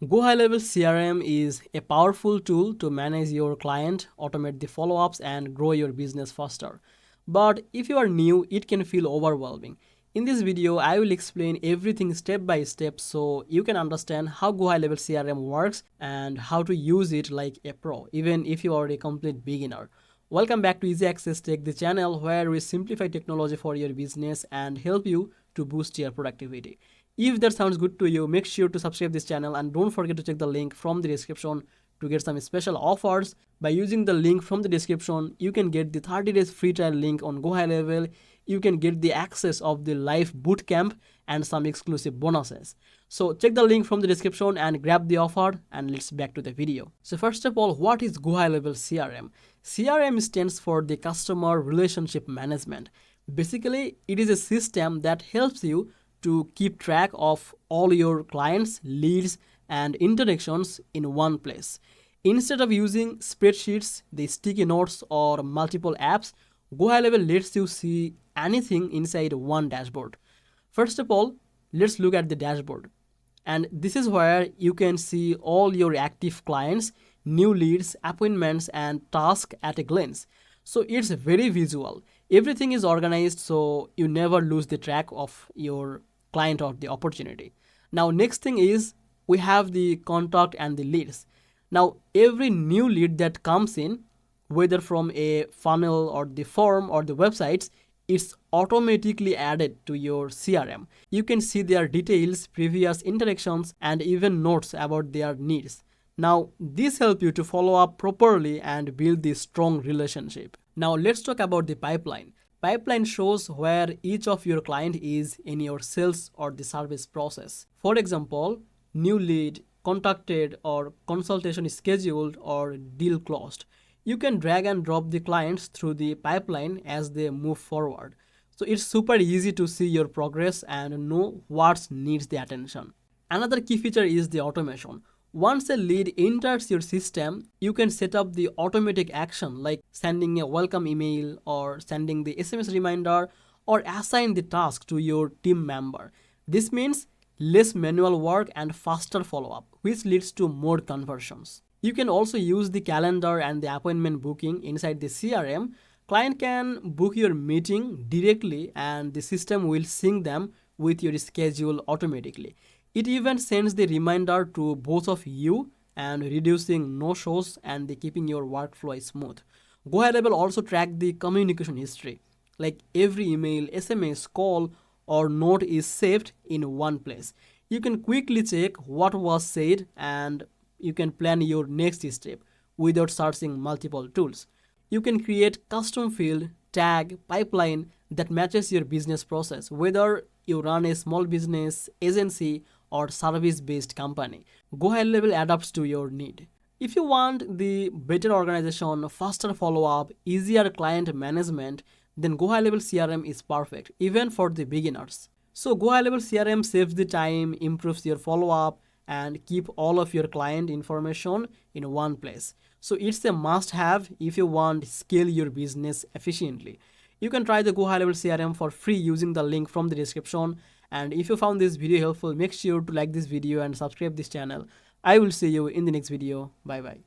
GoHighLevel CRM is a powerful tool to manage your client, automate the follow-ups, and grow your business faster. But if you are new, it can feel overwhelming. In this video, I will explain everything step by step so you can understand how GoHighLevel CRM works and how to use it like a pro, even if you are a complete beginner. Welcome back to Easy Access Tech, the channel where we simplify technology for your business and help you to boost your productivity. If that sounds good to you, make sure to subscribe this channel and don't forget to check the link from the description to get some special offers. By using the link from the description, you can get the 30 days free trial link on GoHighLevel. You can get the access of the live bootcamp and some exclusive bonuses. So check the link from the description and grab the offer, and let's back to the video. So first of all, what is GoHighLevel CRM? CRM stands for the Customer Relationship Management. Basically, it is a system that helps you to keep track of all your clients, leads, and interactions in one place. Instead of using spreadsheets, the sticky notes, or multiple apps, GoHighLevel lets you see anything inside one dashboard. First of all, let's look at the dashboard. And this is where you can see all your active clients, new leads, appointments, and tasks at a glance. So it's very visual. Everything is organized so you never lose the track of your client or the opportunity. Now, next thing is we have the contact and the leads. Now, every new lead that comes in, whether from a funnel or the form or the websites, it's automatically added to your CRM. You can see their details, previous interactions, and even notes about their needs. Now, this helps you to follow up properly and build this strong relationship. Now, let's talk about the pipeline. Pipeline shows where each of your client is in your sales or the service process. For example, new lead, contacted, or consultation is scheduled, or deal closed. You can drag and drop the clients through the pipeline as they move forward. So it's super easy to see your progress and know what needs the attention. Another key feature is the automation. Once a lead enters your system, you can set up the automatic action like sending a welcome email or sending the SMS reminder or assign the task to your team member. This means less manual work and faster follow-up, which leads to more conversions. You can also use the calendar and the appointment booking inside the CRM. Client can book your meeting directly and the system will sync them with your schedule automatically. It even sends the reminder to both of you and reducing no-shows and keeping your workflow smooth. GoHighLevel also track the communication history. Like every email, SMS, call, or note is saved in one place. You can quickly check what was said and you can plan your next step without searching multiple tools. You can create custom field, tag, pipeline that matches your business process, whether you run a small business, agency, or service-based company. GoHighLevel adapts to your need. If you want the better organization, faster follow-up, easier client management, then GoHighLevel CRM is perfect, even for the beginners. So GoHighLevel CRM saves the time, improves your follow-up, and keep all of your client information in one place. So it's a must-have if you want to scale your business efficiently. You can try the GoHighLevel CRM for free using the link from the description. And if you found this video helpful, make sure to like this video and subscribe this channel. I will see you in the next video. Bye bye.